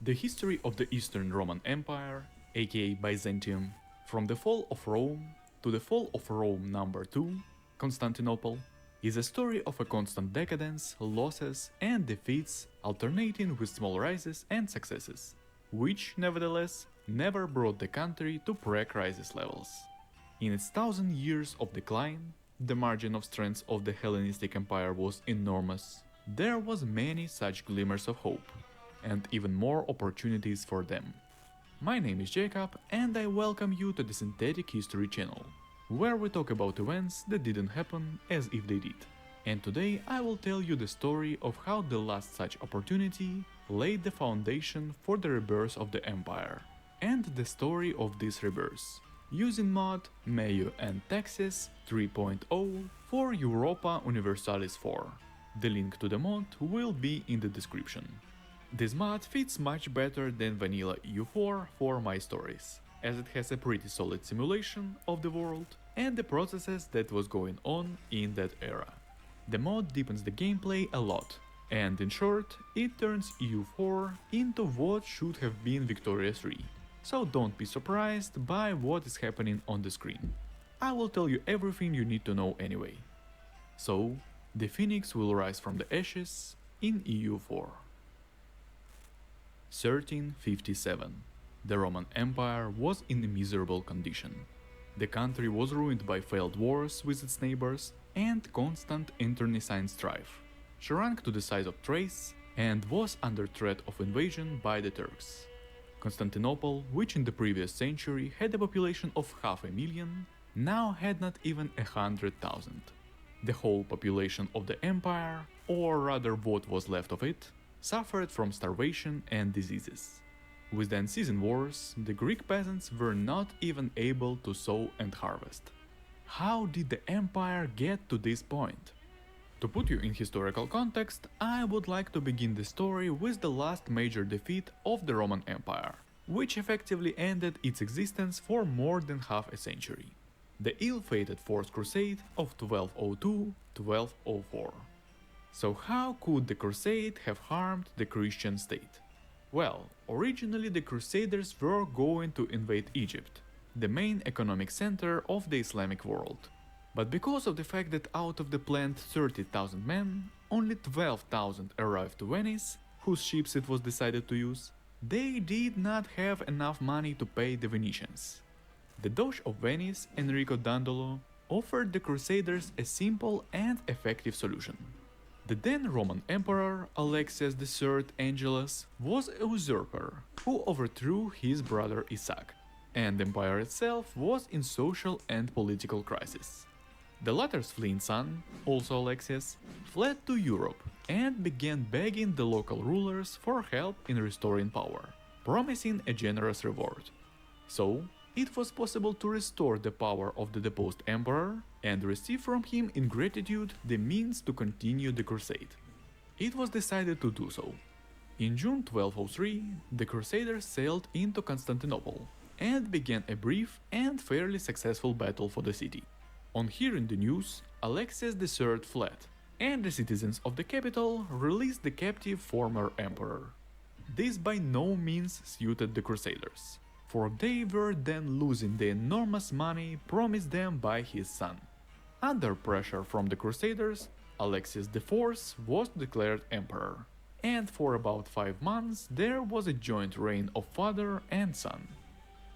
The history of the Eastern Roman Empire, aka Byzantium, from the fall of Rome to the fall of Rome number 2, Constantinople, is a story of a constant decadence, losses, and defeats alternating with small rises and successes, which, nevertheless, never brought the country to pre-crisis levels. In its 1,000 years of decline, the margin of strength of the Hellenistic Empire was enormous. There was many such glimmers of hope, and even more opportunities for them. My name is Jacob, and I welcome you to the Synthetic History channel, where we talk about events that didn't happen as if they did. And today I will tell you the story of how the last such opportunity laid the foundation for the rebirth of the empire, and the story of this rebirth, using mod Mayu and Texas 3.0 for Europa Universalis 4. The link to the mod will be in the description. This mod fits much better than vanilla EU4 for my stories, as it has a pretty solid simulation of the world and the processes that was going on in that era. The mod deepens the gameplay a lot, and in short, it turns EU4 into what should have been Victoria 3. So don't be surprised by what is happening on the screen. I will tell you everything you need to know anyway. So, the Phoenix will rise from the ashes in EU4. 1357. The Roman Empire was in a miserable condition. The country was ruined by failed wars with its neighbors and constant internecine strife, shrunk to the size of Thrace, and was under threat of invasion by the Turks. Constantinople, which in the previous century had a population of 500,000, now had not even 100,000. The whole population of the empire, or rather what was left of it, suffered from starvation and diseases. With the unceasing wars, the Greek peasants were not even able to sow and harvest. How did the empire get to this point? To put you in historical context, I would like to begin the story with the last major defeat of the Roman Empire, which effectively ended its existence for more than half a century. The ill-fated Fourth Crusade of 1202-1204. So how could the Crusade have harmed the Christian state? Well, originally the Crusaders were going to invade Egypt, the main economic center of the Islamic world. But because of the fact that out of the planned 30,000 men, only 12,000 arrived to Venice, whose ships it was decided to use, they did not have enough money to pay the Venetians. The Doge of Venice, Enrico Dandolo, offered the Crusaders a simple and effective solution. The then Roman Emperor Alexius III Angelus was a usurper who overthrew his brother Isaac, and the empire itself was in social and political crisis. The latter's fleeing son, also Alexius, fled to Europe and began begging the local rulers for help in restoring power, promising a generous reward. So, it was possible to restore the power of the deposed emperor and receive from him in gratitude the means to continue the crusade. It was decided to do so. In June 1203, the Crusaders sailed into Constantinople and began a brief and fairly successful battle for the city. On hearing the news, Alexius III fled, and the citizens of the capital released the captive former emperor. This by no means suited the Crusaders, for they were then losing the enormous money promised them by his son. Under pressure from the Crusaders, Alexius IV was declared emperor, and for about 5 months there was a joint reign of father and son.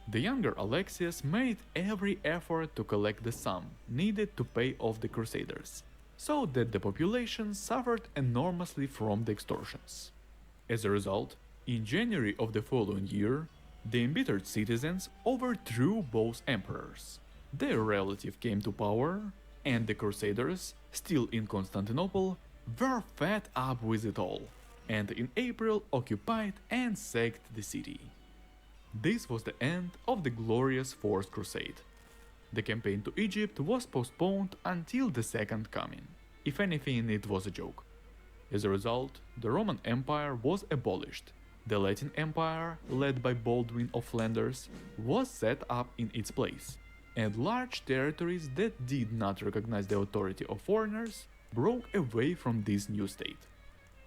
The younger Alexius made every effort to collect the sum needed to pay off the Crusaders, so that the population suffered enormously from the extortions. As a result, in January of the following year, the embittered citizens overthrew both emperors. Their relative came to power, and the Crusaders, still in Constantinople, were fed up with it all, and in April occupied and sacked the city. This was the end of the glorious Fourth Crusade. The campaign to Egypt was postponed until the Second Coming. If anything, it was a joke. As a result, the Roman Empire was abolished. The Latin Empire, led by Baldwin of Flanders, was set up in its place, and large territories that did not recognize the authority of foreigners broke away from this new state.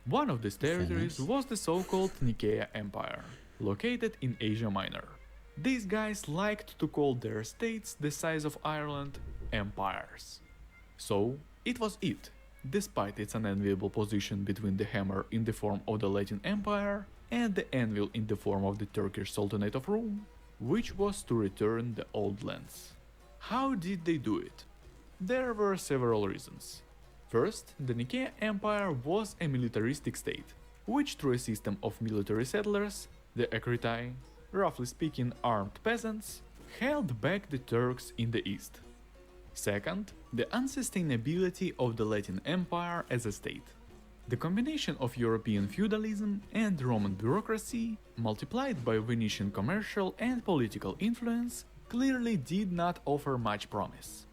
One of these territories was the so-called Nicaea Empire, located in Asia Minor. These guys liked to call their states the size of Ireland empires. So, it was it, despite its unenviable position between the hammer in the form of the Latin Empire and the anvil in the form of the Turkish Sultanate of Rome, which was to return the old lands. How did they do it? There were several reasons. First, the Nicaea Empire was a militaristic state, which through a system of military settlers, the Acritae, roughly speaking armed peasants, held back the Turks in the east. Second, the unsustainability of the Latin Empire as a state. The combination of European feudalism and Roman bureaucracy, multiplied by Venetian commercial and political influence, clearly did not offer much promise.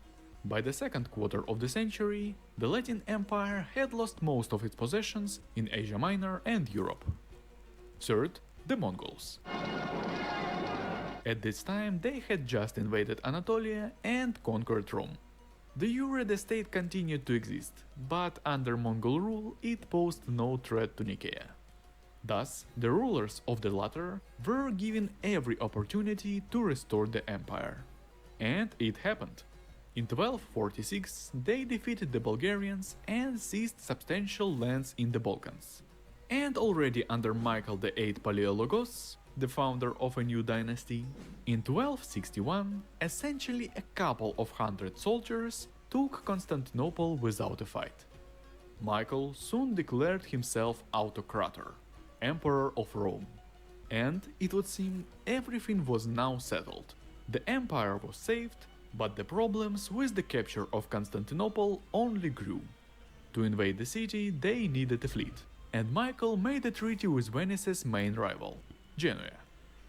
By the second quarter of the century, the Latin Empire had lost most of its possessions in Asia Minor and Europe. Third, the Mongols. At this time, they had just invaded Anatolia and conquered Rome. The Ured state continued to exist, but under Mongol rule it posed no threat to Nicaea. Thus, the rulers of the latter were given every opportunity to restore the empire. And it happened. In 1246, they defeated the Bulgarians and seized substantial lands in the Balkans. And already under Michael VIII Palaiologos, the founder of a new dynasty, in 1261, essentially a couple of hundred soldiers took Constantinople without a fight. Michael soon declared himself autocrator, Emperor of Rome. And it would seem everything was now settled. The empire was saved, but the problems with the capture of Constantinople only grew. To invade the city, they needed a fleet, and Michael made a treaty with Venice's main rival, Genoa.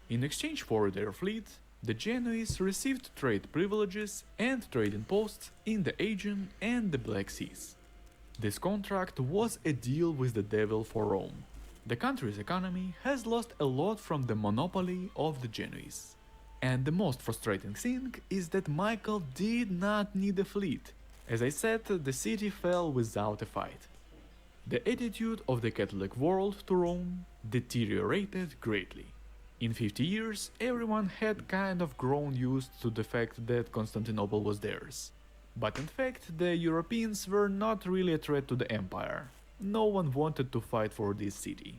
In exchange for their fleet, the Genoese received trade privileges and trading posts in the Aegean and the Black Seas. This contract was a deal with the devil for Rome. The country's economy has lost a lot from the monopoly of the Genoese. And the most frustrating thing is that Michael did not need a fleet. As I said, the city fell without a fight. The attitude of the Catholic world to Rome deteriorated greatly. In 50 years, everyone had kind of grown used to the fact that Constantinople was theirs. But in fact, the Europeans were not really a threat to the empire. No one wanted to fight for this city.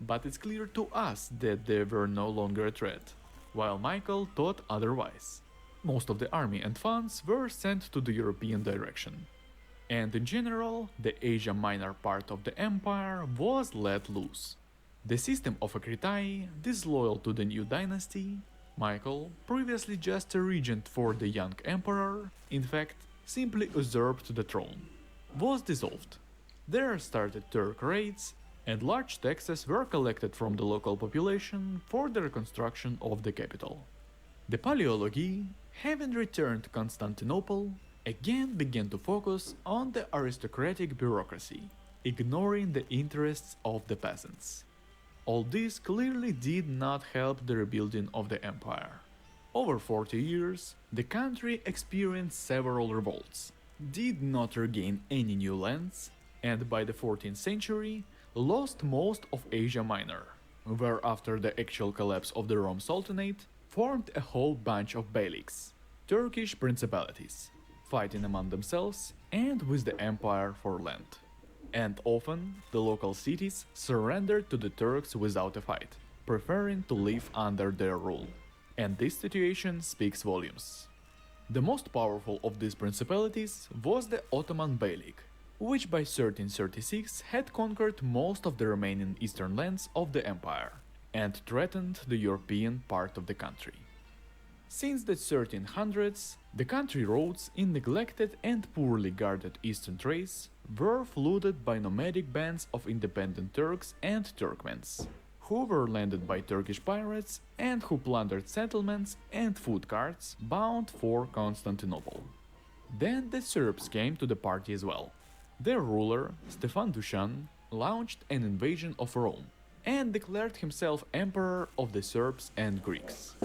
But it's clear to us that they were no longer a threat, while Michael thought otherwise. Most of the army and funds were sent to the European direction. And in general, the Asia Minor part of the empire was let loose. The system of Acritae, disloyal to the new dynasty, Michael, previously just a regent for the young emperor, in fact, simply usurped the throne, was dissolved. There started Turk raids, and large taxes were collected from the local population for the reconstruction of the capital. The Palaiologi, having returned Constantinople, again began to focus on the aristocratic bureaucracy, ignoring the interests of the peasants. All this clearly did not help the rebuilding of the empire. Over 40 years, the country experienced several revolts, did not regain any new lands, and by the 14th century, lost most of Asia Minor, where after the actual collapse of the Rome Sultanate, formed a whole bunch of beyliks, Turkish principalities, fighting among themselves and with the empire for land. And often, the local cities surrendered to the Turks without a fight, preferring to live under their rule. And this situation speaks volumes. The most powerful of these principalities was the Ottoman Beylik, which by 1336 had conquered most of the remaining eastern lands of the empire and threatened the European part of the country. Since the 1300s, the country roads in neglected and poorly guarded eastern Thrace were flooded by nomadic bands of independent Turks and Turkmens, who were landed by Turkish pirates and who plundered settlements and food carts bound for Constantinople. Then the Serbs came to the party as well. Their ruler, Stefan Dušan, launched an invasion of Rome and declared himself emperor of the Serbs and Greeks.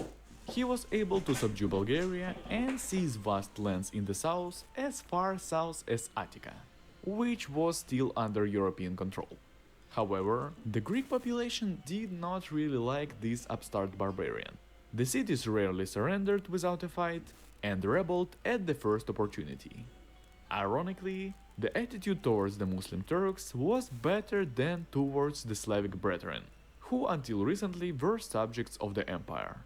He was able to subdue Bulgaria and seize vast lands in the south as far south as Attica, which was still under European control. However, the Greek population did not really like this upstart barbarian. The cities rarely surrendered without a fight and rebelled at the first opportunity. Ironically, the attitude towards the Muslim Turks was better than towards the Slavic brethren, who until recently were subjects of the empire.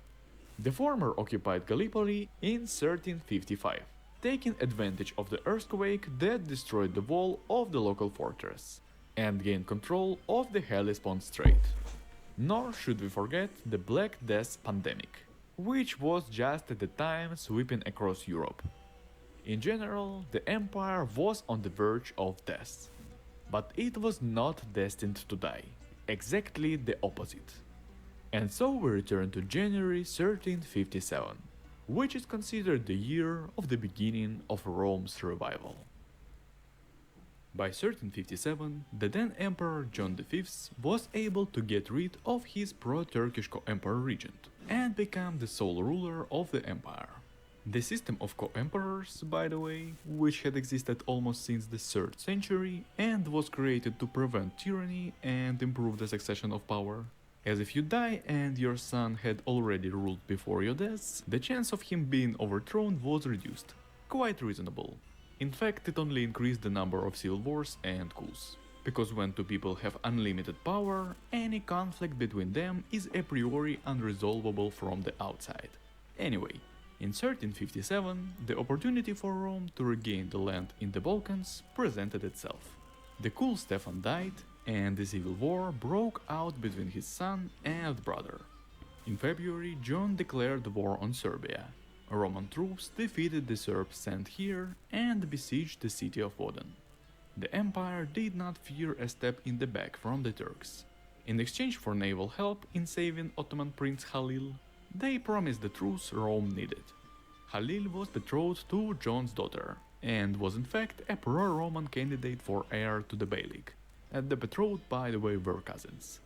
The former occupied Gallipoli in 1355, taking advantage of the earthquake that destroyed the wall of the local fortress, and gained control of the Hellespont Strait. Nor should we forget the Black Death pandemic, which was just at the time sweeping across Europe. In general, the empire was on the verge of death. But it was not destined to die, exactly the opposite. And so we return to January 1357, which is considered the year of the beginning of Rome's revival. By 1357, the then Emperor John V was able to get rid of his pro-Turkish co-emperor regent and become the sole ruler of the empire. The system of co-emperors, by the way, which had existed almost since the 3rd century and was created to prevent tyranny and improve the succession of power, as if you die and your son had already ruled before your death, the chance of him being overthrown was reduced. Quite reasonable. In fact, it only increased the number of civil wars and coups. Because when two people have unlimited power, any conflict between them is a priori unresolvable from the outside. Anyway, in 1357, the opportunity for Rome to regain the land in the Balkans presented itself. The cool Stefan died, and the civil war broke out between his son and brother. In February, John declared war on Serbia. Roman troops defeated the Serbs sent here and besieged the city of Voden. The empire did not fear a step in the back from the Turks. In exchange for naval help in saving Ottoman Prince Halil, they promised the truce Rome needed. Halil was betrothed to John's daughter, and was in fact a pro-Roman candidate for heir to the Beylik, and the betrothed by the way were cousins.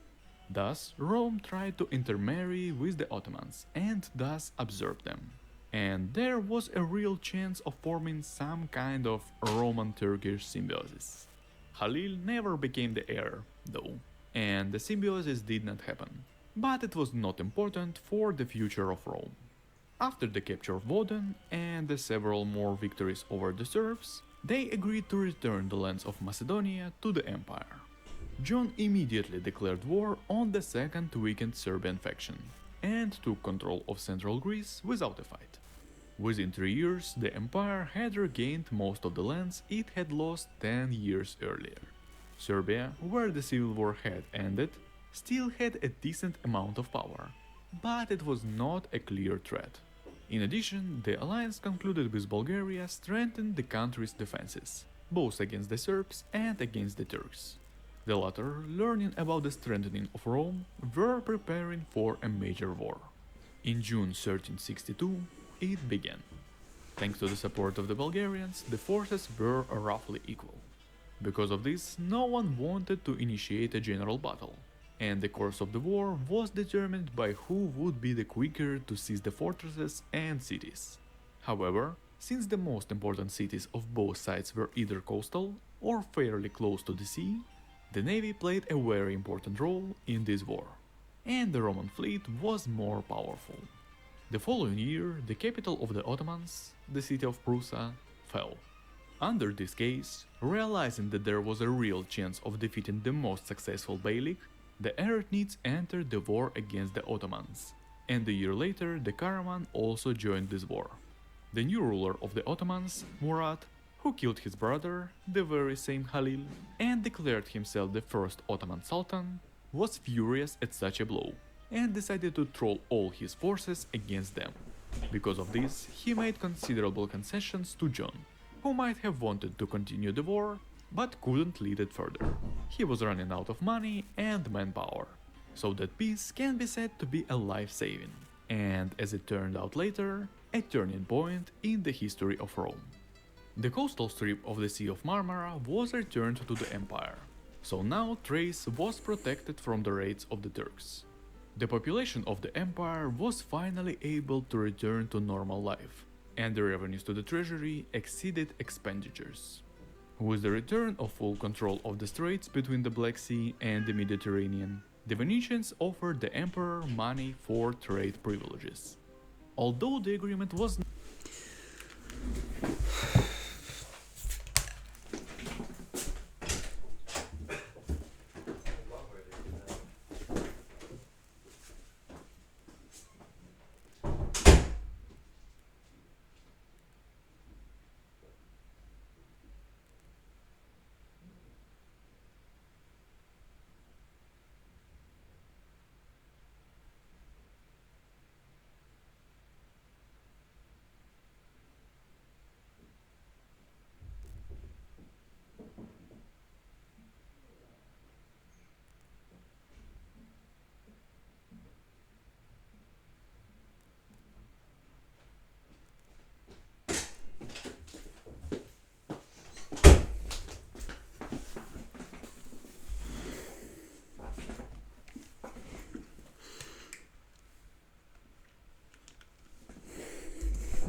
Thus, Rome tried to intermarry with the Ottomans and thus absorb them. And there was a real chance of forming some kind of Roman-Turkish symbiosis. Halil never became the heir, though, and the symbiosis did not happen. But it was not important for the future of Rome. After the capture of Voden and the several more victories over the Serbs, they agreed to return the lands of Macedonia to the empire. John immediately declared war on the second weakened Serbian faction and took control of central Greece without a fight. Within 3 years, the empire had regained most of the lands it had lost 10 years earlier. Serbia, where the civil war had ended, still had a decent amount of power, but it was not a clear threat. In addition, the alliance concluded with Bulgaria strengthened the country's defenses, both against the Serbs and against the Turks. The latter, learning about the strengthening of Rome, were preparing for a major war. In June 1362, it began. Thanks to the support of the Bulgarians, the forces were roughly equal. Because of this, no one wanted to initiate a general battle, and the course of the war was determined by who would be the quicker to seize the fortresses and cities. However, since the most important cities of both sides were either coastal or fairly close to the sea, the navy played a very important role in this war, and the Roman fleet was more powerful. The following year, the capital of the Ottomans, the city of Prusa, fell. Under this case, realizing that there was a real chance of defeating the most successful Beylik, the Eretniks entered the war against the Ottomans, and a year later the Karaman also joined this war. The new ruler of the Ottomans, Murad, who killed his brother, the very same Halil, and declared himself the first Ottoman Sultan, was furious at such a blow, and decided to throw all his forces against them. Because of this, he made considerable concessions to John, who might have wanted to continue the war, but couldn't lead it further. He was running out of money and manpower, so that peace can be said to be a life-saving, and as it turned out later, a turning point in the history of Rome. The coastal strip of the Sea of Marmara was returned to the empire, so now Thrace was protected from the raids of the Turks. The population of the empire was finally able to return to normal life, and the revenues to the treasury exceeded expenditures. With the return of full control of the straits between the Black Sea and the Mediterranean, the Venetians offered the emperor money for trade privileges. Although the agreement was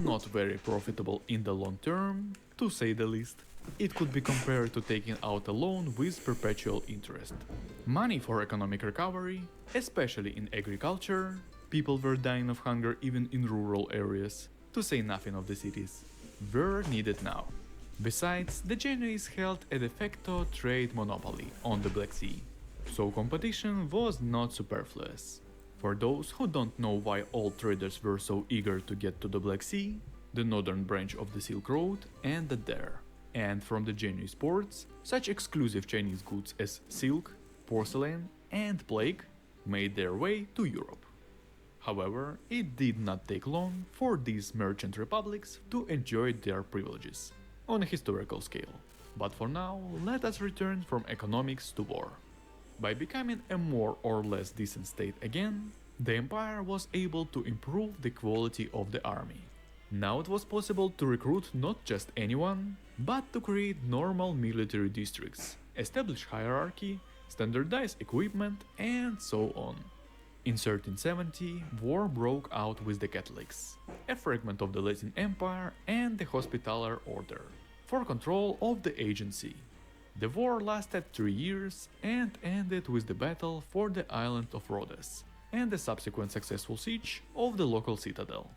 not very profitable in the long term, to say the least. It could be compared to taking out a loan with perpetual interest. Money for economic recovery, especially in agriculture, people were dying of hunger even in rural areas, to say nothing of the cities, were needed now. Besides, the Genoese held a de facto trade monopoly on the Black Sea, so competition was not superfluous. For those who don't know why all traders were so eager to get to the Black Sea, the northern branch of the Silk Road ended there, and from the Genoese ports, such exclusive Chinese goods as silk, porcelain, and plague made their way to Europe. However, it did not take long for these merchant republics to enjoy their privileges, on a historical scale. But for now, let us return from economics to war. By becoming a more or less decent state again, the empire was able to improve the quality of the army. Now it was possible to recruit not just anyone, but to create normal military districts, establish hierarchy, standardize equipment, and so on. In 1370, war broke out with the Catholics, a fragment of the Latin Empire and the Hospitaller Order, for control of the agency. The war lasted 3 years and ended with the battle for the island of Rhodes and the subsequent successful siege of the local citadel.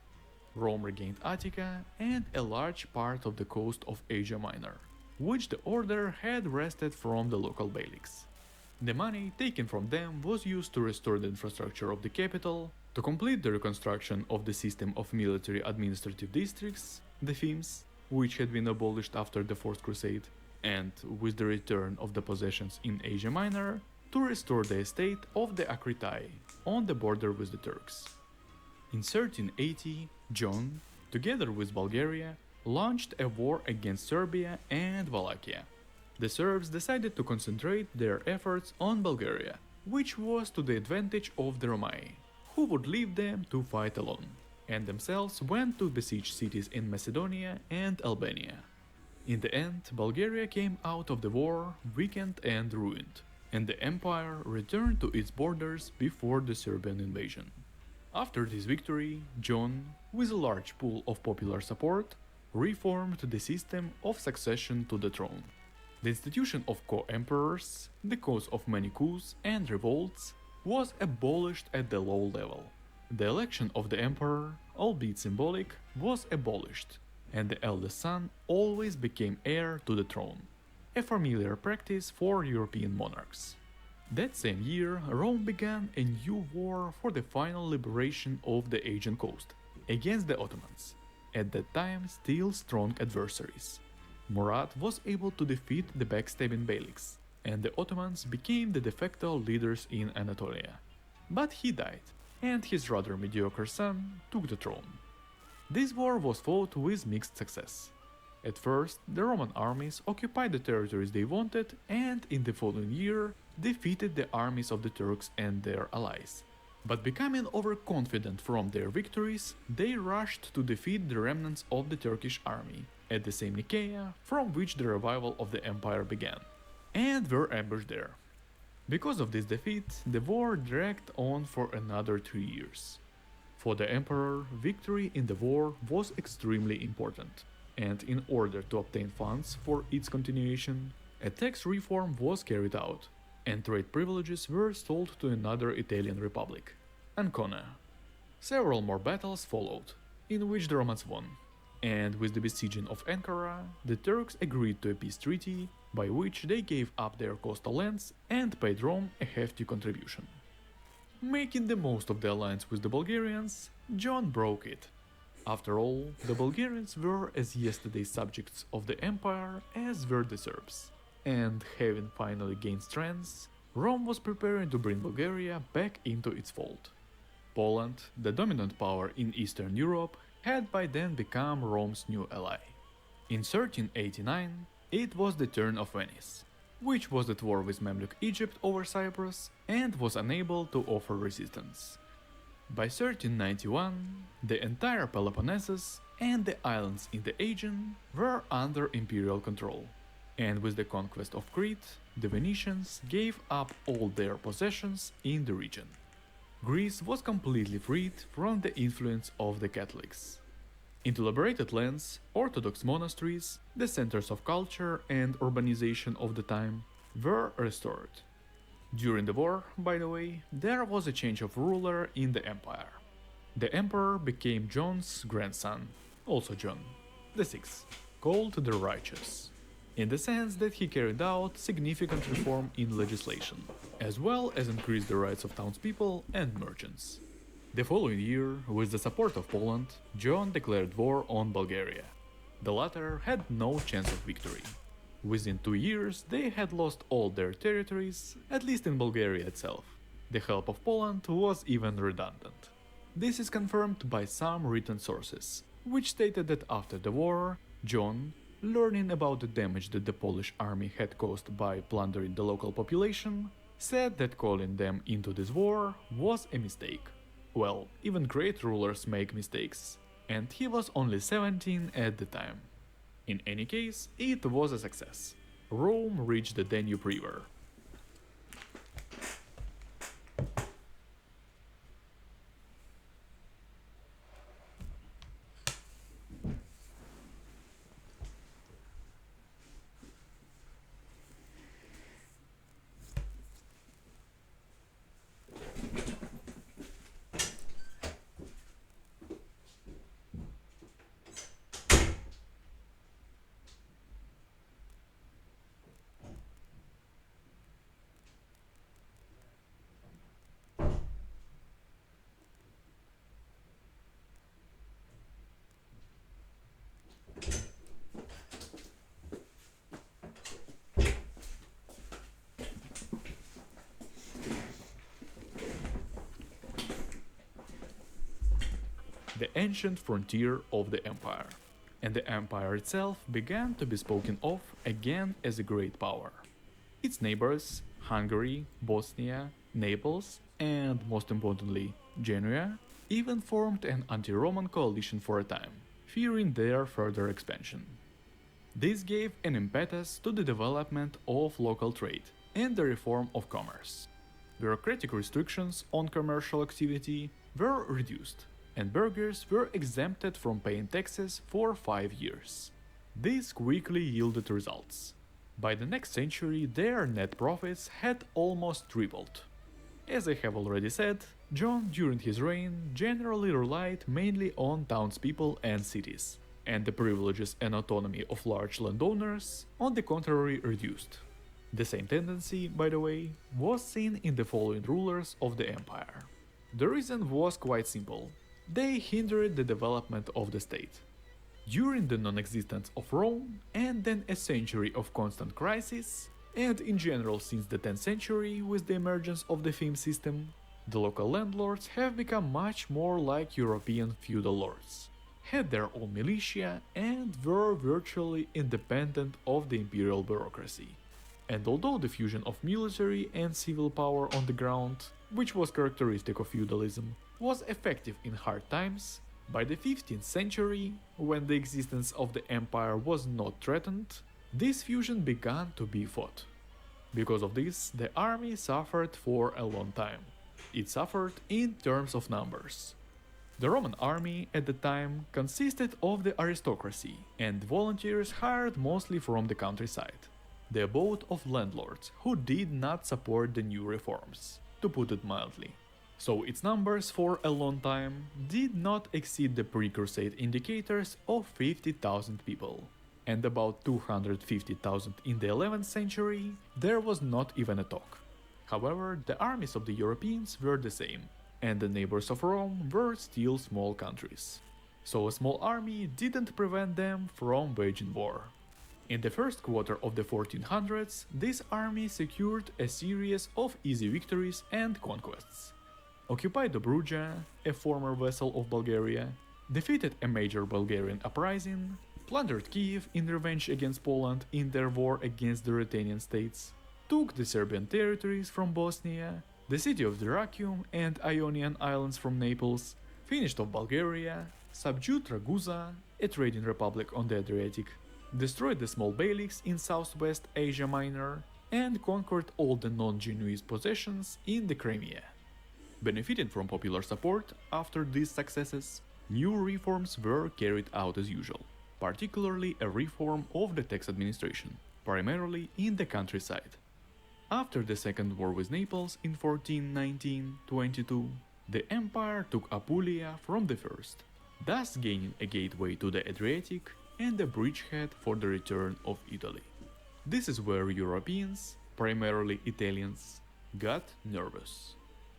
Rome regained Attica and a large part of the coast of Asia Minor, which the order had wrested from the local beyliks. The money taken from them was used to restore the infrastructure of the capital, to complete the reconstruction of the system of military administrative districts, the fiefs, which had been abolished after the Fourth Crusade, and, with the return of the possessions in Asia Minor, to restore the estate of the Acritae on the border with the Turks. In 1380, John, together with Bulgaria, launched a war against Serbia and Wallachia. The Serbs decided to concentrate their efforts on Bulgaria, which was to the advantage of the Romai, who would leave them to fight alone, and themselves went to besiege cities in Macedonia and Albania. In the end, Bulgaria came out of the war weakened and ruined, and the empire returned to its borders before the Serbian invasion. After this victory, John, with a large pool of popular support, reformed the system of succession to the throne. The institution of co-emperors, the cause of many coups and revolts, was abolished at the low level. The election of the emperor, albeit symbolic, was abolished, and the eldest son always became heir to the throne, a familiar practice for European monarchs. That same year, Rome began a new war for the final liberation of the Aegean coast, against the Ottomans, at that time still strong adversaries. Murad was able to defeat the backstabbing beyliks, and the Ottomans became the de facto leaders in Anatolia. But he died, and his rather mediocre son took the throne. This war was fought with mixed success. At first, the Roman armies occupied the territories they wanted and in the following year defeated the armies of the Turks and their allies. But becoming overconfident from their victories, they rushed to defeat the remnants of the Turkish army at the same Nicaea from which the revival of the empire began, and were ambushed there. Because of this defeat, the war dragged on for another 3 years. For the emperor, victory in the war was extremely important. and in order to obtain funds for its continuation, a tax reform was carried out, and trade privileges were sold to another Italian republic, Ancona. Several more battles followed, in which the Romans won, and with the besieging of Ankara, the Turks agreed to a peace treaty by which they gave up their coastal lands and paid Rome a hefty contribution. Making the most of the alliance with the Bulgarians, John broke it. After all, the Bulgarians were as yesterday subjects of the empire as were the Serbs, and having finally gained strength, Rome was preparing to bring Bulgaria back into its fold. Poland, the dominant power in Eastern Europe, had by then become Rome's new ally. In 1389, it was the turn of Venice, which was at war with Mamluk Egypt over Cyprus and was unable to offer resistance. By 1391, the entire Peloponnesus and the islands in the Aegean were under imperial control, and with the conquest of Crete, the Venetians gave up all their possessions in the region. Greece was completely freed from the influence of the Catholics. Into liberated lands, Orthodox monasteries, the centers of culture and urbanization of the time, were restored. During the war, by the way, there was a change of ruler in the empire. The emperor became John's grandson, also John, the Sixth, called the Righteous, in the sense that he carried out significant reform in legislation, as well as increased the rights of townspeople and merchants. The following year, with the support of Poland, John declared war on Bulgaria. The latter had no chance of victory. Within 2 years, they had lost all their territories, at least in Bulgaria itself. The help of Poland was even redundant. This is confirmed by some written sources, which stated that after the war, John, learning about the damage that the Polish army had caused by plundering the local population, said that calling them into this war was a mistake. Well, even great rulers make mistakes, and he was only 17 at the time. In any case, it was a success. Rome reached the Danube River. The ancient frontier of the empire, and the empire itself began to be spoken of again as a great power. Its neighbors, Hungary, Bosnia, Naples, and most importantly, Genoa, even formed an anti-Roman coalition for a time, fearing their further expansion. This gave an impetus to the development of local trade and the reform of commerce. Bureaucratic restrictions on commercial activity were reduced, and burghers were exempted from paying taxes for 5 years. This quickly yielded results. By the next century, their net profits had almost tripled. As I have already said, John during his reign generally relied mainly on townspeople and cities, and the privileges and autonomy of large landowners, on the contrary, reduced. The same tendency, by the way, was seen in the following rulers of the empire. The reason was quite simple. They hindered the development of the state. During the non-existence of Rome, and then a century of constant crisis, and in general since the 10th century with the emergence of the theme system, the local landlords have become much more like European feudal lords, had their own militia, and were virtually independent of the imperial bureaucracy. And although the fusion of military and civil power on the ground, which was characteristic of feudalism, was effective in hard times, by the 15th century, when the existence of the empire was not threatened, this fusion began to be fought. Because of this, the army suffered for a long time. It suffered in terms of numbers. The Roman army at the time consisted of the aristocracy and volunteers hired mostly from the countryside, the abode of landlords who did not support the new reforms, to put it mildly. So its numbers for a long time did not exceed the pre-Crusade indicators of 50,000 people. And about 250,000 in the 11th century, there was not even a talk. However, the armies of the Europeans were the same, and the neighbors of Rome were still small countries. So a small army didn't prevent them from waging war. In the first quarter of the 1400s, this army secured a series of easy victories and conquests. Occupied Dobruja, a former vassal of Bulgaria, defeated a major Bulgarian uprising, plundered Kiev in revenge against Poland in their war against the Ruthenian states, took the Serbian territories from Bosnia, the city of Dyrrhachium and Ionian islands from Naples, finished off Bulgaria, subdued Ragusa, a trading republic on the Adriatic, destroyed the small beyliks in southwest Asia Minor, and conquered all the non-Genoese possessions in the Crimea. Benefiting from popular support after these successes, new reforms were carried out as usual, particularly a reform of the tax administration, primarily in the countryside. After the Second War with Naples in 1419-22, the empire took Apulia from the first, thus gaining a gateway to the Adriatic and a bridgehead for the return of Italy. This is where Europeans, primarily Italians, got nervous.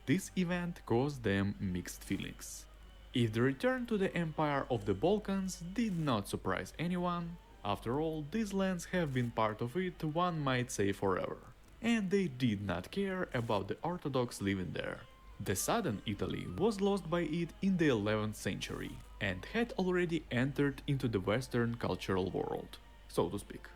This event caused them mixed feelings. If the return to the Empire of the Balkans did not surprise anyone, after all, these lands have been part of it, one might say, forever, and they did not care about the Orthodox living there. The southern Italy was lost by it in the 11th century and had already entered into the Western cultural world, so to speak.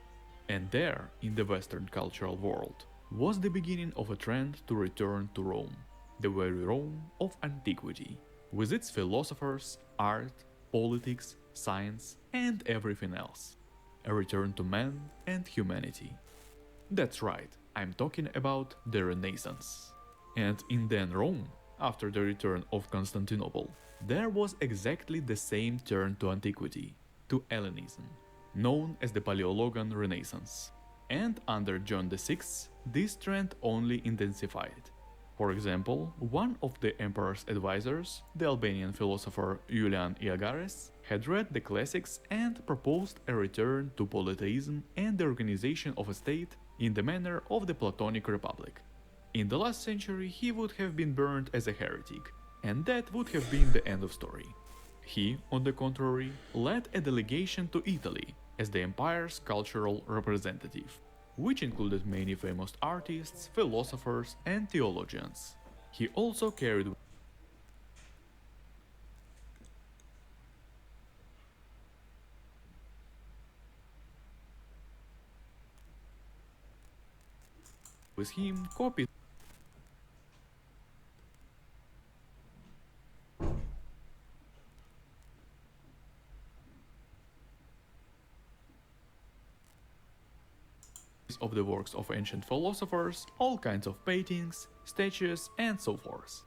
And there, in the Western cultural world, was the beginning of a trend to return to Rome, the very Rome of antiquity, with its philosophers, art, politics, science, and everything else. A return to man and humanity. That's right, I'm talking about the Renaissance. And in then Rome, after the return of Constantinople, there was exactly the same turn to antiquity, to Hellenism, known as the Paleologan Renaissance. And under John VI, this trend only intensified. For example, one of the emperor's advisors, the Albanian philosopher Julian Iagares, had read the classics and proposed a return to polytheism and the organization of a state in the manner of the Platonic Republic. In the last century he would have been burned as a heretic, and that would have been the end of story. He, on the contrary, led a delegation to Italy as the empire's cultural representative, which included many famous artists, philosophers, and theologians. He also carried with him copies of the works of ancient philosophers, all kinds of paintings, statues, and so forth.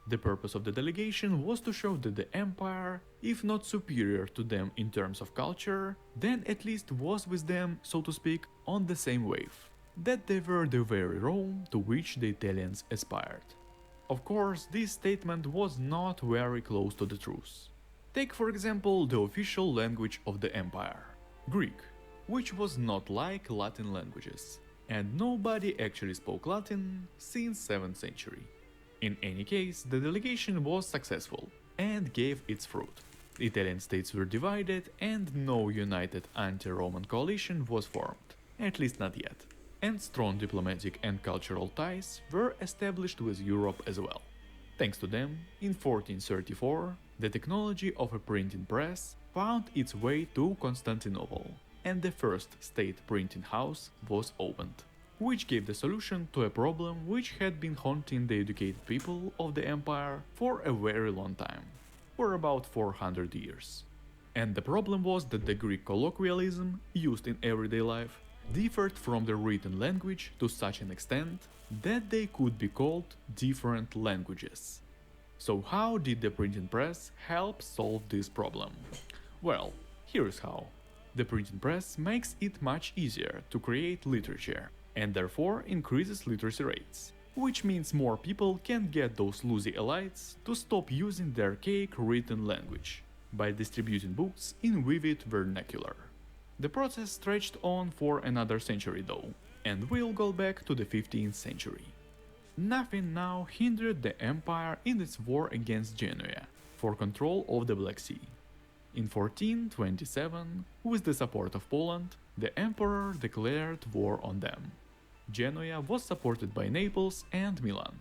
The purpose of the delegation was to show that the empire, if not superior to them in terms of culture, then at least was with them, so to speak, on the same wave, that they were the very Rome to which the Italians aspired. Of course, this statement was not very close to the truth. Take for example the official language of the empire, Greek, which was not like Latin languages, and nobody actually spoke Latin since 7th century. In any case, the delegation was successful and gave its fruit. The Italian states were divided and no united anti-Roman coalition was formed, at least not yet, and strong diplomatic and cultural ties were established with Europe as well. Thanks to them, in 1434, the technology of a printing press found its way to Constantinople, and the first state printing house was opened, which gave the solution to a problem which had been haunting the educated people of the empire for a very long time, for about 400 years. And the problem was that the Greek colloquialism, used in everyday life, differed from the written language to such an extent that they could be called different languages. So how did the printing press help solve this problem? Well, here's how. The printing press makes it much easier to create literature, and therefore increases literacy rates, which means more people can get those loosey elites to stop using the archaic written language by distributing books in vivid vernacular. The process stretched on for another century though, and we'll go back to the 15th century. Nothing now hindered the empire in its war against Genoa for control of the Black Sea. In 1427, with the support of Poland, the emperor declared war on them. Genoa was supported by Naples and Milan.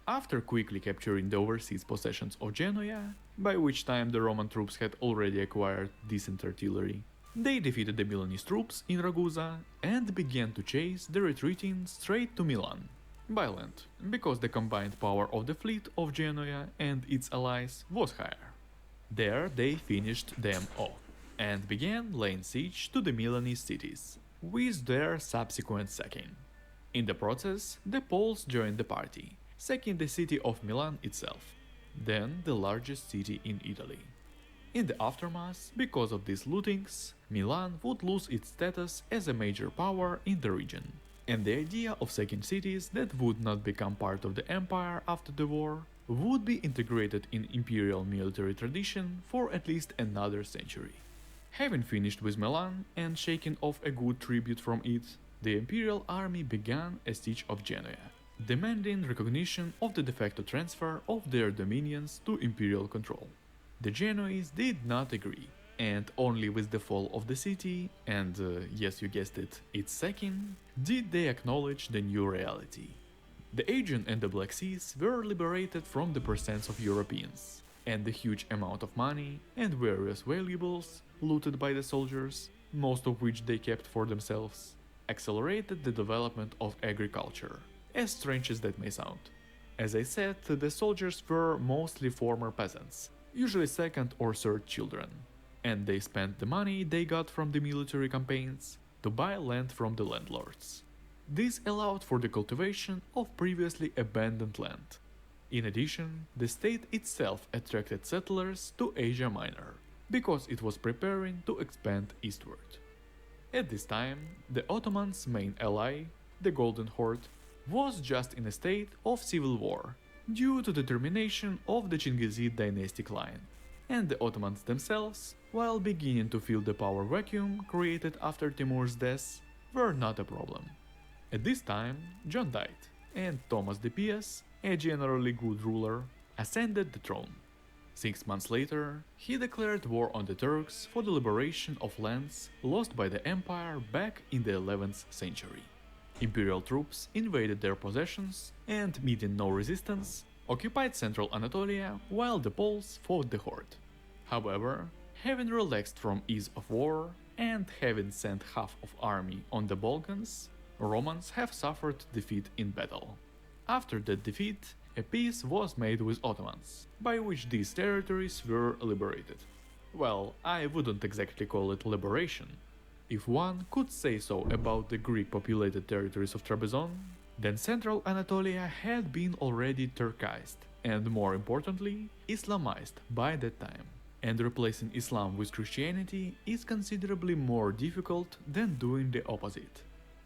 After quickly capturing the overseas possessions of Genoa, by which time the Roman troops had already acquired decent artillery, they defeated the Milanese troops in Ragusa and began to chase the retreating straight to Milan, by land, because the combined power of the fleet of Genoa and its allies was higher. There they finished them off and began laying siege to the Milanese cities, with their subsequent sacking. In the process, the Poles joined the party, sacking the city of Milan itself, then the largest city in Italy. In the aftermath, because of these lootings, Milan would lose its status as a major power in the region, and the idea of sacking cities that would not become part of the empire after the war would be integrated in imperial military tradition for at least another century. Having finished with Milan and shaken off a good tribute from it, the imperial army began a siege of Genoa, demanding recognition of the de facto transfer of their dominions to imperial control. The Genoese did not agree, and only with the fall of the city, and yes, you guessed it, its sacking, did they acknowledge the new reality. The Aegean and the Black Seas were liberated from the presence of Europeans, and the huge amount of money and various valuables looted by the soldiers, most of which they kept for themselves, accelerated the development of agriculture, as strange as that may sound. As I said, the soldiers were mostly former peasants, usually second or third children, and they spent the money they got from the military campaigns to buy land from the landlords. This allowed for the cultivation of previously abandoned land. In addition, the state itself attracted settlers to Asia Minor, because it was preparing to expand eastward. At this time, the Ottomans' main ally, the Golden Horde, was just in a state of civil war due to the termination of the Chinggisid dynastic line, and the Ottomans themselves, while beginning to feel the power vacuum created after Timur's death, were not a problem. At this time, John died, and Thomas the Pious, a generally good ruler, ascended the throne. 6 months later, he declared war on the Turks for the liberation of lands lost by the empire back in the 11th century. Imperial troops invaded their possessions and, meeting no resistance, occupied central Anatolia while the Poles fought the Horde. However, having relaxed from ease of war and having sent half of army on the Balkans, Romans have suffered defeat in battle. After that defeat, a peace was made with Ottomans, by which these territories were liberated. Well, I wouldn't exactly call it liberation. If one could say so about the Greek-populated territories of Trebizond, then central Anatolia had been already Turkized, and more importantly, Islamized by that time. And replacing Islam with Christianity is considerably more difficult than doing the opposite.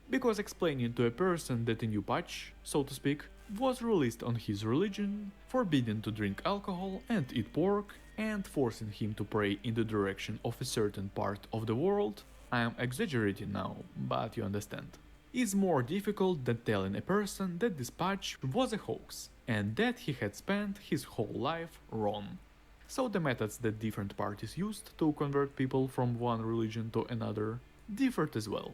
Because explaining to a person that a new patch, so to speak, was released on his religion, forbidding to drink alcohol and eat pork, and forcing him to pray in the direction of a certain part of the world, I am exaggerating now, but you understand, is more difficult than telling a person that this patch was a hoax, and that he had spent his whole life wrong. So the methods that different parties used to convert people from one religion to another differed as well.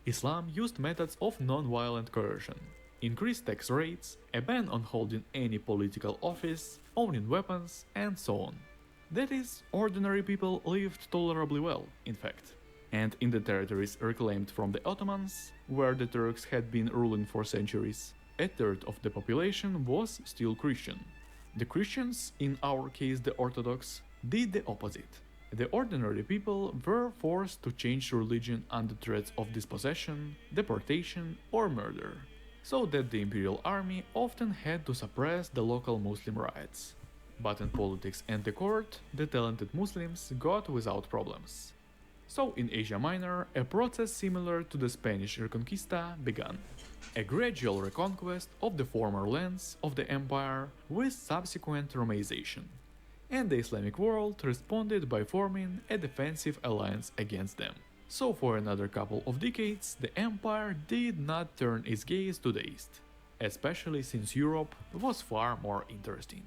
Islam used methods of non-violent coercion, increased tax rates, a ban on holding any political office, owning weapons, and so on. That is, ordinary people lived tolerably well, in fact. And in the territories reclaimed from the Ottomans, where the Turks had been ruling for centuries, a third of the population was still Christian. The Christians, in our case the Orthodox, did the opposite. The ordinary people were forced to change religion under threats of dispossession, deportation, or murder, so that the imperial army often had to suppress the local Muslim riots. But in politics and the court, the talented Muslims got without problems. So in Asia Minor, a process similar to the Spanish Reconquista began. A gradual reconquest of the former lands of the empire with subsequent Romaization. And the Islamic world responded by forming a defensive alliance against them. So for another couple of decades, the empire did not turn its gaze to the east, especially since Europe was far more interesting.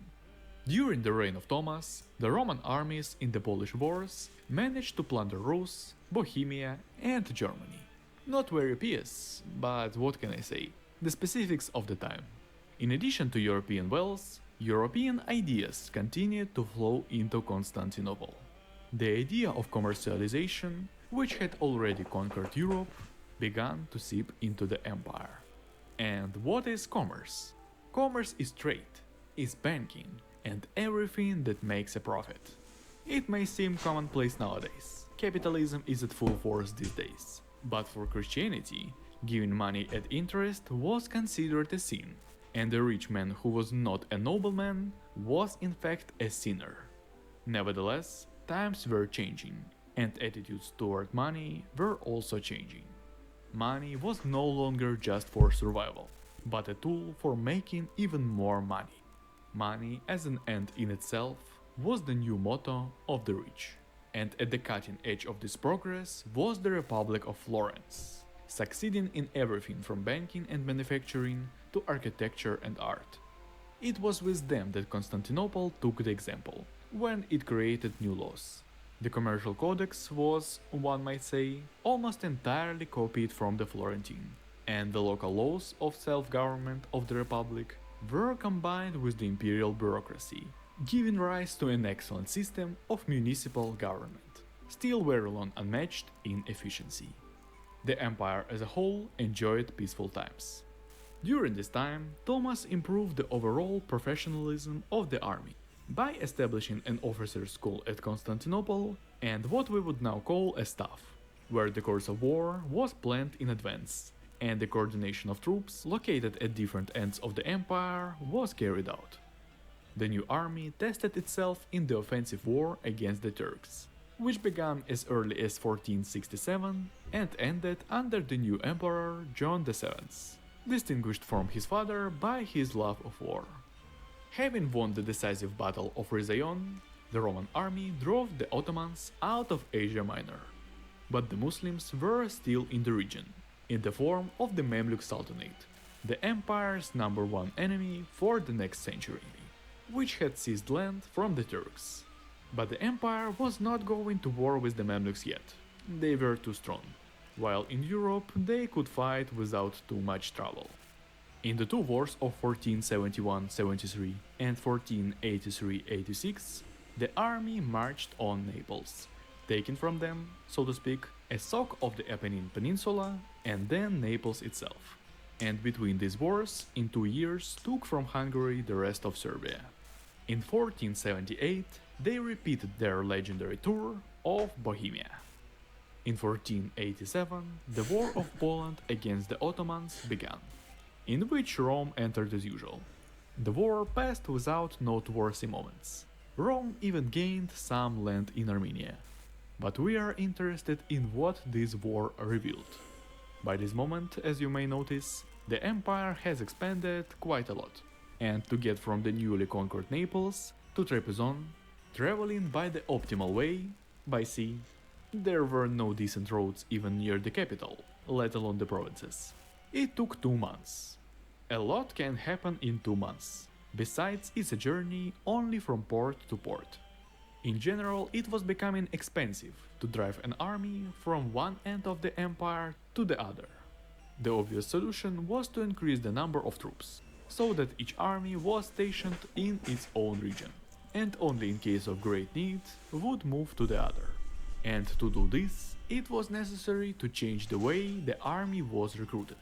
During the reign of Thomas, the Roman armies in the Polish Wars managed to plunder Rus, Bohemia and Germany. Not very pious, but what can I say? The specifics of the time. In addition to European wealth, European ideas continued to flow into Constantinople. The idea of commercialization, which had already conquered Europe, began to seep into the empire. And what is commerce? Commerce is trade, is banking, and everything that makes a profit. It may seem commonplace nowadays. Capitalism is at full force these days. But for Christianity, giving money at interest was considered a sin, and a rich man who was not a nobleman was in fact a sinner. Nevertheless, times were changing, and attitudes toward money were also changing. Money was no longer just for survival, but a tool for making even more money. Money as an end in itself was the new motto of the rich. And at the cutting edge of this progress was the Republic of Florence, succeeding in everything from banking and manufacturing to architecture and art. It was with them that Constantinople took the example, when it created new laws. The commercial codex was, one might say, almost entirely copied from the Florentine, and the local laws of self-government of the Republic were combined with the imperial bureaucracy, giving rise to an excellent system of municipal government, still very long unmatched in efficiency. The empire as a whole enjoyed peaceful times. During this time, Thomas improved the overall professionalism of the army by establishing an officers' school at Constantinople and what we would now call a staff, where the course of war was planned in advance, and the coordination of troops located at different ends of the empire was carried out. The new army tested itself in the offensive war against the Turks, which began as early as 1467 and ended under the new emperor John VII, distinguished from his father by his love of war. Having won the decisive battle of Rizaion, the Roman army drove the Ottomans out of Asia Minor. But the Muslims were still in the region, in the form of the Mamluk Sultanate, the empire's number one enemy for the next century, which had seized land from the Turks. But the empire was not going to war with the Mamluks yet, they were too strong, while in Europe they could fight without too much trouble. In the two wars of 1471-73 and 1483-86, the army marched on Naples, taking from them, so to speak, a sock of the Apennine Peninsula and then Naples itself. And between these wars, in 2 years, took from Hungary the rest of Serbia. In 1478, they repeated their legendary tour of Bohemia. In 1487, the War of Poland against the Ottomans began, in which Rome entered as usual. The war passed without noteworthy moments. Rome even gained some land in Armenia. But we are interested in what this war revealed. By this moment, as you may notice, the empire has expanded quite a lot. And to get from the newly conquered Naples to Trebizond, traveling by the optimal way, by sea, there were no decent roads even near the capital, let alone the provinces. It took 2 months. A lot can happen in 2 months. Besides, it's a journey only from port to port. In general, it was becoming expensive to drive an army from one end of the empire to the other. The obvious solution was to increase the number of troops, so that each army was stationed in its own region, and only in case of great need would move to the other. And to do this, it was necessary to change the way the army was recruited.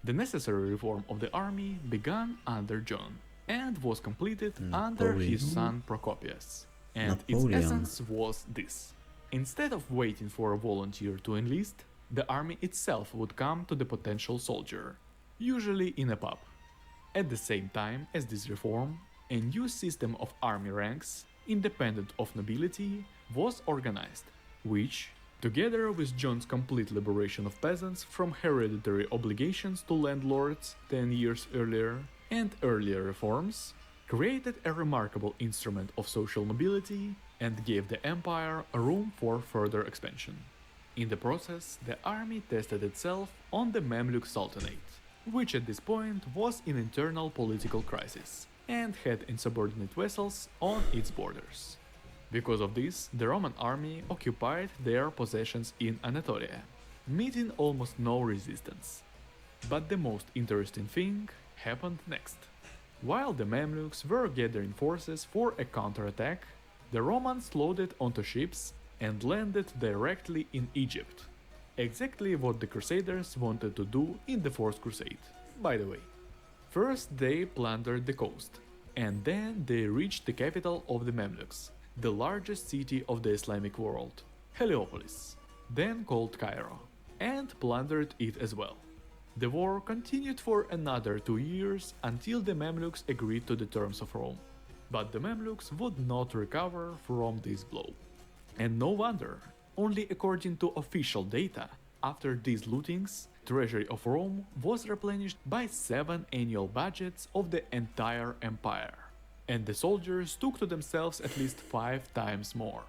The necessary reform of the army began under John, and was completed under his son Procopius. And its essence was this. Instead of waiting for a volunteer to enlist, the army itself would come to the potential soldier, usually in a pub. At the same time as this reform, a new system of army ranks, independent of nobility, was organized, which, together with John's complete liberation of peasants from hereditary obligations to landlords 10 years earlier, and earlier reforms, created a remarkable instrument of social mobility and gave the empire room for further expansion. In the process, the army tested itself on the Mamluk Sultanate, which at this point was in internal political crisis and had insubordinate vassals on its borders. Because of this, the Roman army occupied their possessions in Anatolia, meeting almost no resistance. But the most interesting thing happened next. While the Mamluks were gathering forces for a counterattack, the Romans loaded onto ships and landed directly in Egypt. Exactly what the Crusaders wanted to do in the Fourth Crusade, by the way. First they plundered the coast, and then they reached the capital of the Mamluks, the largest city of the Islamic world, Heliopolis, then called Cairo, and plundered it as well. The war continued for another 2 years until the Mamluks agreed to the terms of Rome. But the Mamluks would not recover from this blow. And no wonder, only according to official data, after these lootings, treasury of Rome was replenished by 7 annual budgets of the entire empire. And the soldiers took to themselves at least 5 times more.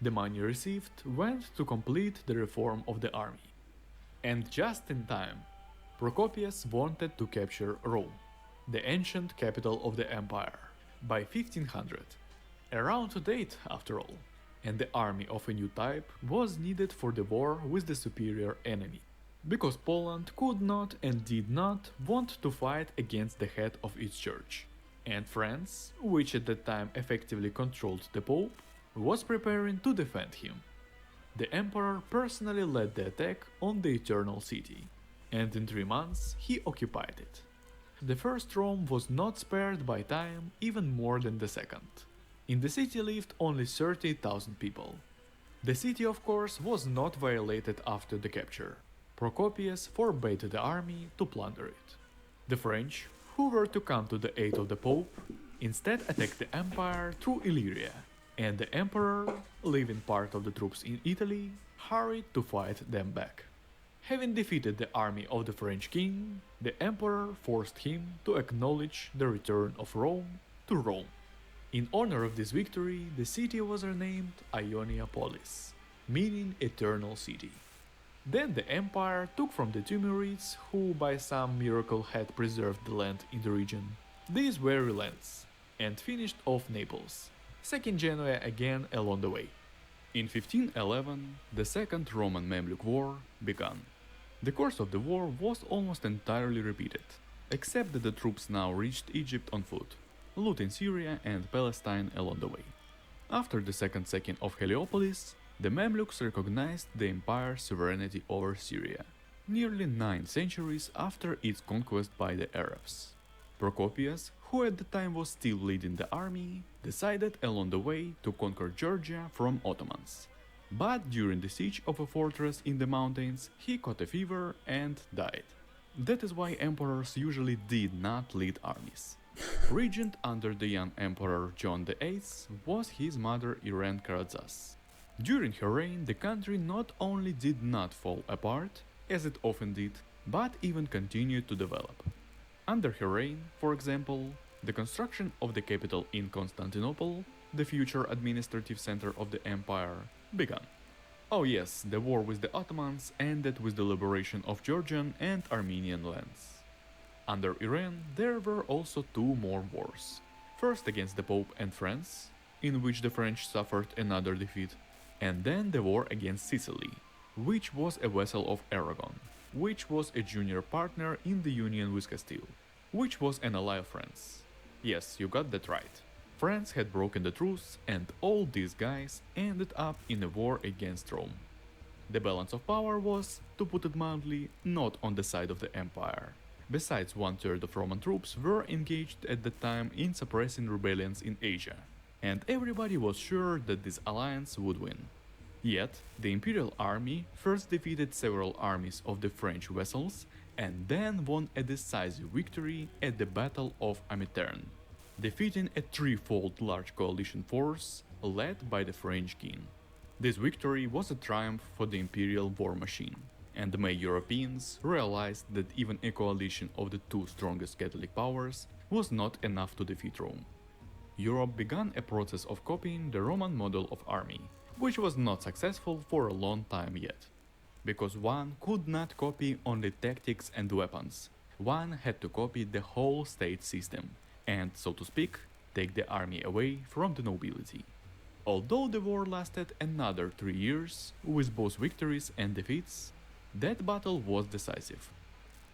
The money received went to complete the reform of the army. And just in time, Procopius wanted to capture Rome, the ancient capital of the empire, by 1500. A round date, after all, and the army of a new type was needed for the war with the superior enemy, because Poland could not and did not want to fight against the head of its church, and France, which at that time effectively controlled the Pope, was preparing to defend him. The emperor personally led the attack on the Eternal City, and in 3 months he occupied it. The first Rome was not spared by time even more than the second. In the city lived only 30,000 people. The city, of course, was not violated after the capture. Procopius forbade the army to plunder it. The French, who were to come to the aid of the Pope, instead attacked the empire through Illyria, and the emperor, leaving part of the troops in Italy, hurried to fight them back. Having defeated the army of the French king, the emperor forced him to acknowledge the return of Rome to Rome. In honor of this victory, the city was renamed Ionia Polis, meaning Eternal City. Then the empire took from the Timurids, who by some miracle had preserved the land in the region, these weary lands, and finished off Naples, sacking Genoa again along the way. In 1511, the Second Roman Mamluk War began. The course of the war was almost entirely repeated, except that the troops now reached Egypt on foot, looting Syria and Palestine along the way. After the second sacking of Heliopolis, the Mamluks recognized the empire's sovereignty over Syria, nearly 9 centuries after its conquest by the Arabs. Procopius, who at the time was still leading the army, decided along the way to conquer Georgia from Ottomans. But during the siege of a fortress in the mountains, he caught a fever and died. That is why emperors usually did not lead armies. Regent under the young emperor John VIII was his mother Irene Karatzas. During her reign, the country not only did not fall apart, as it often did, but even continued to develop. Under her reign, for example, the construction of the capital in Constantinople, the future administrative center of the empire, began. Oh yes, the war with the Ottomans ended with the liberation of Georgian and Armenian lands. Under Irene, there were also 2 more wars. First against the Pope and France, in which the French suffered another defeat, and then the war against Sicily, which was a vassal of Aragon, which was a junior partner in the union with Castile, which was an ally of France. Yes, you got that right. France had broken the truce, and all these guys ended up in a war against Rome. The balance of power was, to put it mildly, not on the side of the empire. Besides, 1/3 of Roman troops were engaged at the time in suppressing rebellions in Asia, and everybody was sure that this alliance would win. Yet, the imperial army first defeated several armies of the French vassals and then won a decisive victory at the Battle of Amitern. defeating a threefold large coalition force led by the French king. This victory was a triumph for the imperial war machine, and many Europeans realized that even a coalition of the two strongest Catholic powers was not enough to defeat Rome. Europe began a process of copying the Roman model of army, which was not successful for a long time yet. Because one could not copy only tactics and weapons, one had to copy the whole state system, and, so to speak, take the army away from the nobility. Although the war lasted another 3 years, with both victories and defeats, that battle was decisive.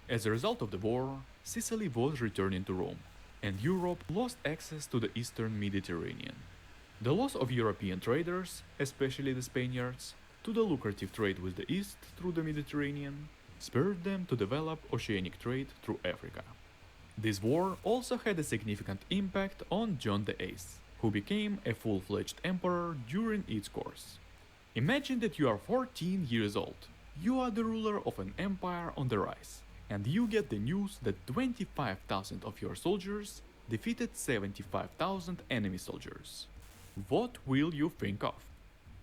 As a result of the war, Sicily was returning to Rome, and Europe lost access to the eastern Mediterranean. The loss of European traders, especially the Spaniards, to the lucrative trade with the East through the Mediterranean, spurred them to develop oceanic trade through Africa. This war also had a significant impact on John VIII, who became a full-fledged emperor during its course. Imagine that you are 14 years old. You are the ruler of an empire on the rise, and you get the news that 25,000 of your soldiers defeated 75,000 enemy soldiers. What will you think of?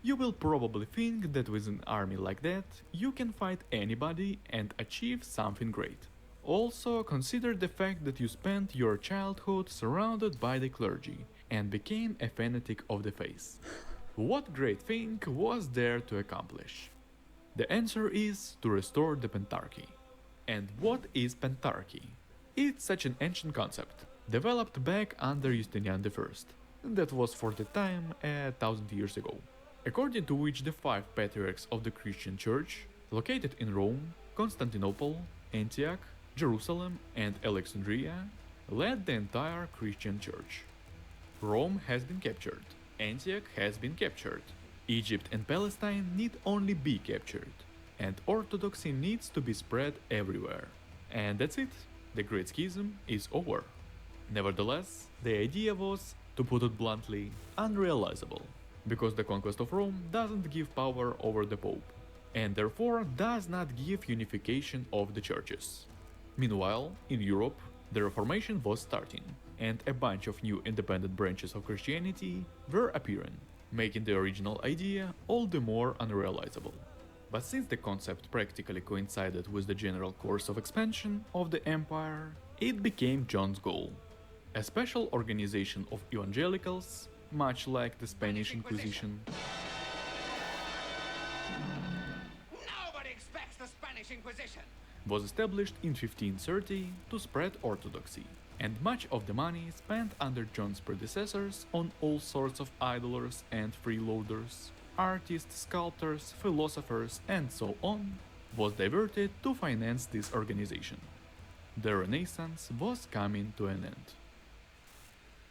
You will probably think that with an army like that, you can fight anybody and achieve something great. Also, consider the fact that you spent your childhood surrounded by the clergy and became a fanatic of the faith. What great thing was there to accomplish? The answer is to restore the pentarchy. And what is pentarchy? It's such an ancient concept, developed back under Justinian I, that was for the time 1000 years ago, according to which the five patriarchs of the Christian Church, located in Rome, Constantinople, Antioch, Jerusalem, and Alexandria, led the entire Christian Church. Rome has been captured, Antioch has been captured, Egypt and Palestine need only be captured, and orthodoxy needs to be spread everywhere. And that's it, the Great Schism is over. Nevertheless, the idea was, to put it bluntly, unrealizable, because the conquest of Rome doesn't give power over the Pope, and therefore does not give unification of the churches. Meanwhile, in Europe, the Reformation was starting, and a bunch of new independent branches of Christianity were appearing, making the original idea all the more unrealizable. But since the concept practically coincided with the general course of expansion of the empire, it became John's goal. A special organization of evangelicals, much like the Spanish Inquisition, Nobody expects the Spanish Inquisition! Was established in 1530 to spread orthodoxy, and much of the money spent under John's predecessors on all sorts of idlers and freeloaders, artists, sculptors, philosophers, and so on, was diverted to finance this organization. The Renaissance was coming to an end.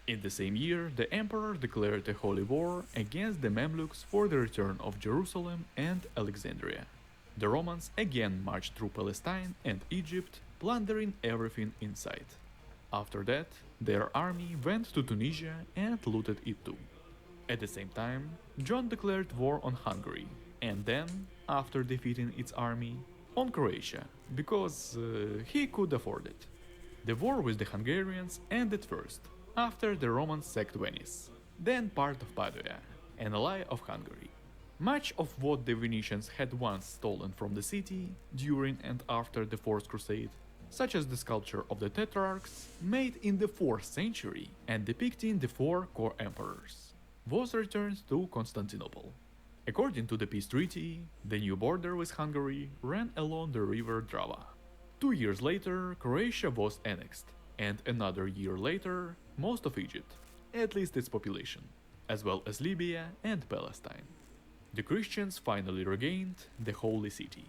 In the same year, the emperor declared a holy war against the Mamluks for the return of Jerusalem and Alexandria. The Romans again marched through Palestine and Egypt, plundering everything in sight. After that, their army went to Tunisia and looted it too. At the same time, John declared war on Hungary, and then, after defeating its army, on Croatia, because he could afford it. The war with the Hungarians ended first, after the Romans sacked Venice, then part of Padua, an ally of Hungary. Much of what the Venetians had once stolen from the city during and after the Fourth Crusade, such as the sculpture of the Tetrarchs, made in the 4th century and depicting the four core emperors, was returned to Constantinople. According to the peace treaty, the new border with Hungary ran along the river Drava. 2 years later, Croatia was annexed, and another year later, most of Egypt, at least its population, as well as Libya and Palestine. The Christians finally regained the Holy City.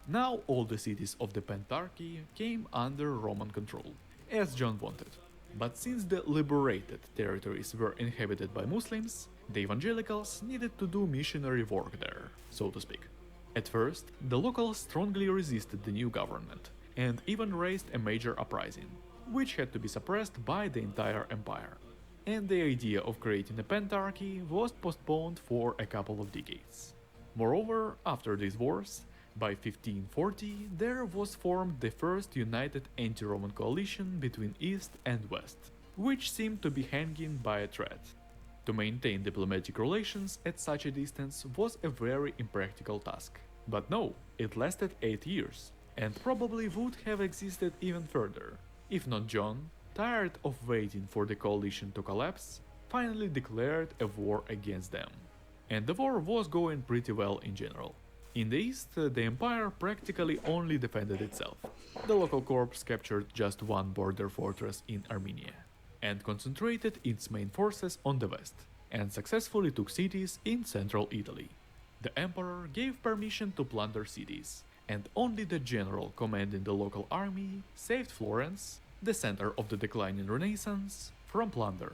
Now all the cities of the Pentarchy came under Roman control, as John wanted. But since the liberated territories were inhabited by Muslims, the evangelicals needed to do missionary work there, so to speak. At first, the locals strongly resisted the new government, and even raised a major uprising, which had to be suppressed by the entire empire. And the idea of creating a pentarchy was postponed for a couple of decades. Moreover, after these wars, by 1540 there was formed the first united anti-Roman coalition between East and West, which seemed to be hanging by a thread. To maintain diplomatic relations at such a distance was a very impractical task. But no, it lasted 8 years, and probably would have existed even further, if not John, tired of waiting for the coalition to collapse, finally declared a war against them. And the war was going pretty well in general. In the east, the empire practically only defended itself. The local corps captured just one border fortress in Armenia, and concentrated its main forces on the west, and successfully took cities in central Italy. The emperor gave permission to plunder cities, and only the general commanding the local army saved Florence, the center of the declining Renaissance, from plunder.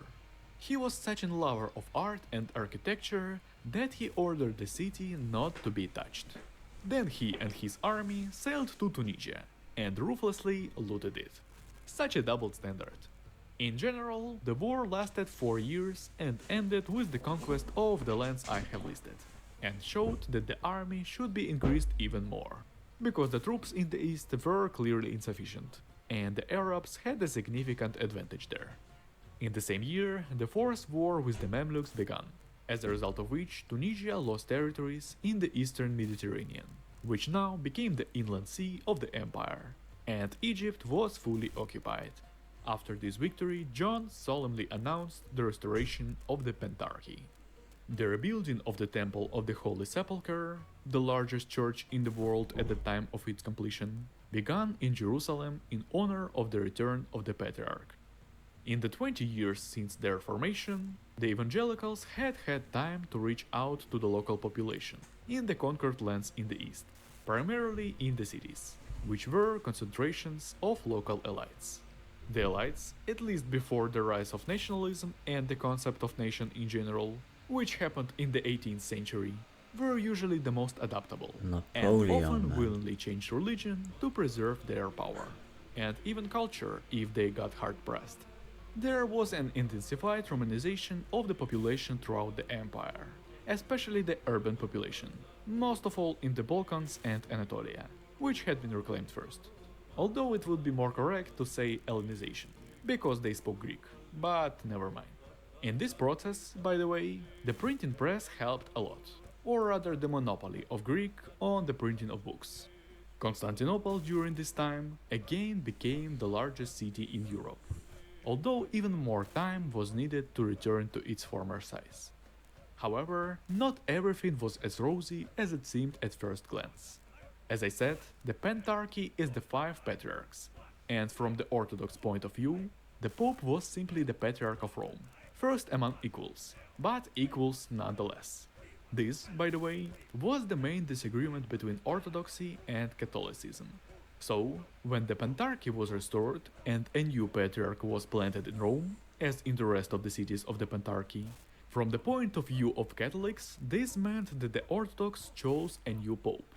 He was such a lover of art and architecture that he ordered the city not to be touched. Then he and his army sailed to Tunisia and ruthlessly looted it. Such a double standard. In general, the war lasted 4 years and ended with the conquest of the lands I have listed, and showed that the army should be increased even more, because the troops in the east were clearly insufficient, and the Arabs had a significant advantage there. In the same year, the Fourth War with the Mamluks began, as a result of which Tunisia lost territories in the eastern Mediterranean, which now became the inland sea of the empire, and Egypt was fully occupied. After this victory, John solemnly announced the restoration of the Pentarchy. The rebuilding of the Temple of the Holy Sepulchre, the largest church in the world at the time of its completion, began in Jerusalem in honor of the return of the Patriarch. In the 20 years since their formation, the evangelicals had had time to reach out to the local population in the conquered lands in the east, primarily in the cities, which were concentrations of local elites. The elites, at least before the rise of nationalism and the concept of nation in general, which happened in the 18th century, were usually the most adaptable, and often willingly changed religion to preserve their power, and even culture if they got hard pressed. There was an intensified Romanization of the population throughout the empire, especially the urban population, most of all in the Balkans and Anatolia, which had been reclaimed first. Although it would be more correct to say Hellenization, because they spoke Greek, but never mind. In this process, by the way, the printing press helped a lot, or rather the monopoly of Greek on the printing of books. Constantinople during this time again became the largest city in Europe, although even more time was needed to return to its former size. However, not everything was as rosy as it seemed at first glance. As I said, the Pentarchy is the 5 patriarchs, and from the Orthodox point of view, the Pope was simply the Patriarch of Rome, first among equals, but equals nonetheless. This, by the way, was the main disagreement between Orthodoxy and Catholicism. So, when the Pentarchy was restored and a new Patriarch was planted in Rome, as in the rest of the cities of the Pentarchy, from the point of view of Catholics, this meant that the Orthodox chose a new Pope.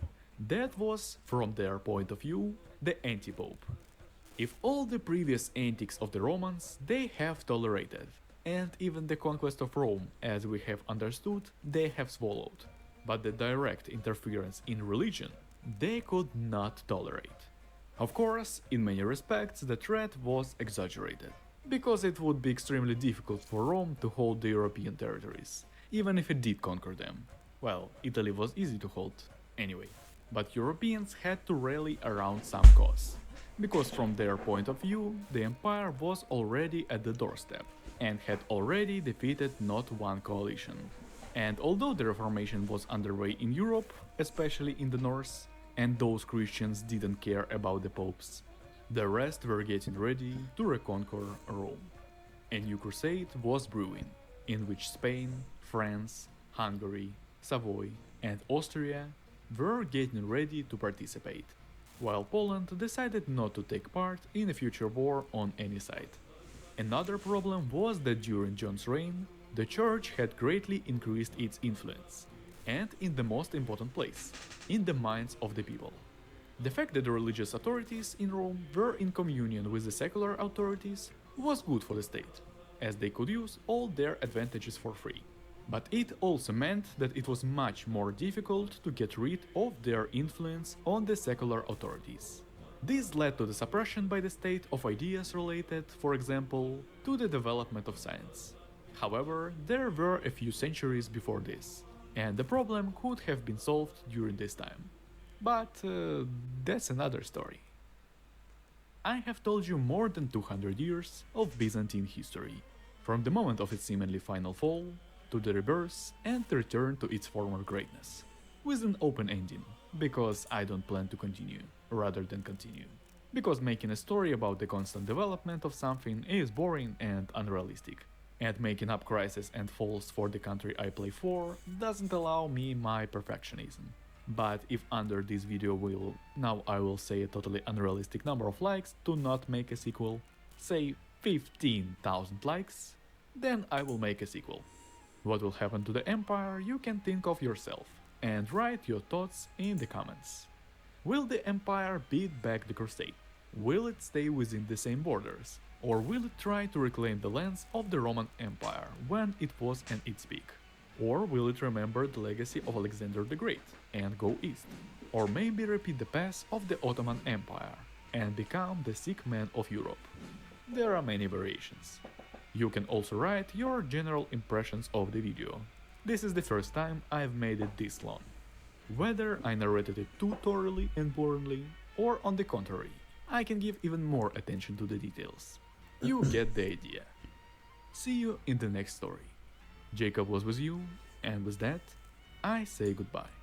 That was, from their point of view, the anti-Pope. If all the previous antics of the Romans they have tolerated, and even the conquest of Rome, as we have understood, they have swallowed, but the direct interference in religion they could not tolerate. Of course, in many respects the threat was exaggerated, because it would be extremely difficult for Rome to hold the European territories, even if it did conquer them. Well, Italy was easy to hold, anyway. But Europeans had to rally around some cause, because from their point of view, the empire was already at the doorstep, and had already defeated not one coalition. And although the Reformation was underway in Europe, especially in the north, and those Christians didn't care about the popes, the rest were getting ready to reconquer Rome. A new crusade was brewing, in which Spain, France, Hungary, Savoy, and Austria were getting ready to participate, while Poland decided not to take part in a future war on any side. Another problem was that during John's reign, the church had greatly increased its influence, and in the most important place, in the minds of the people. The fact that the religious authorities in Rome were in communion with the secular authorities was good for the state, as they could use all their advantages for free. But it also meant that it was much more difficult to get rid of their influence on the secular authorities. This led to the suppression by the state of ideas related, for example, to the development of science. However, there were a few centuries before this, and the problem could have been solved during this time. But that's another story. I have told you more than 200 years of Byzantine history, from the moment of its seemingly final fall, to the rebirth and the return to its former greatness, with an open ending, because I don't plan to continue, rather than continue. Because making a story about the constant development of something is boring and unrealistic, and making up crises and falls for the country I play for doesn't allow me my perfectionism. But if under this video now I will say a totally unrealistic number of likes to not make a sequel, say 15,000 likes, then I will make a sequel. What will happen to the Empire you can think of yourself, and write your thoughts in the comments. Will the Empire beat back the Crusade? Will it stay within the same borders? Or will it try to reclaim the lands of the Roman Empire when it was at its peak? Or will it remember the legacy of Alexander the Great and go east? Or maybe repeat the past of the Ottoman Empire and become the sick man of Europe? There are many variations. You can also write your general impressions of the video. This is the first time I've made it this long. Whether I narrated it too thoroughly and boringly, or on the contrary, I can give even more attention to the details. You get the idea. See you in the next story. Jacob was with you, and with that, I say goodbye.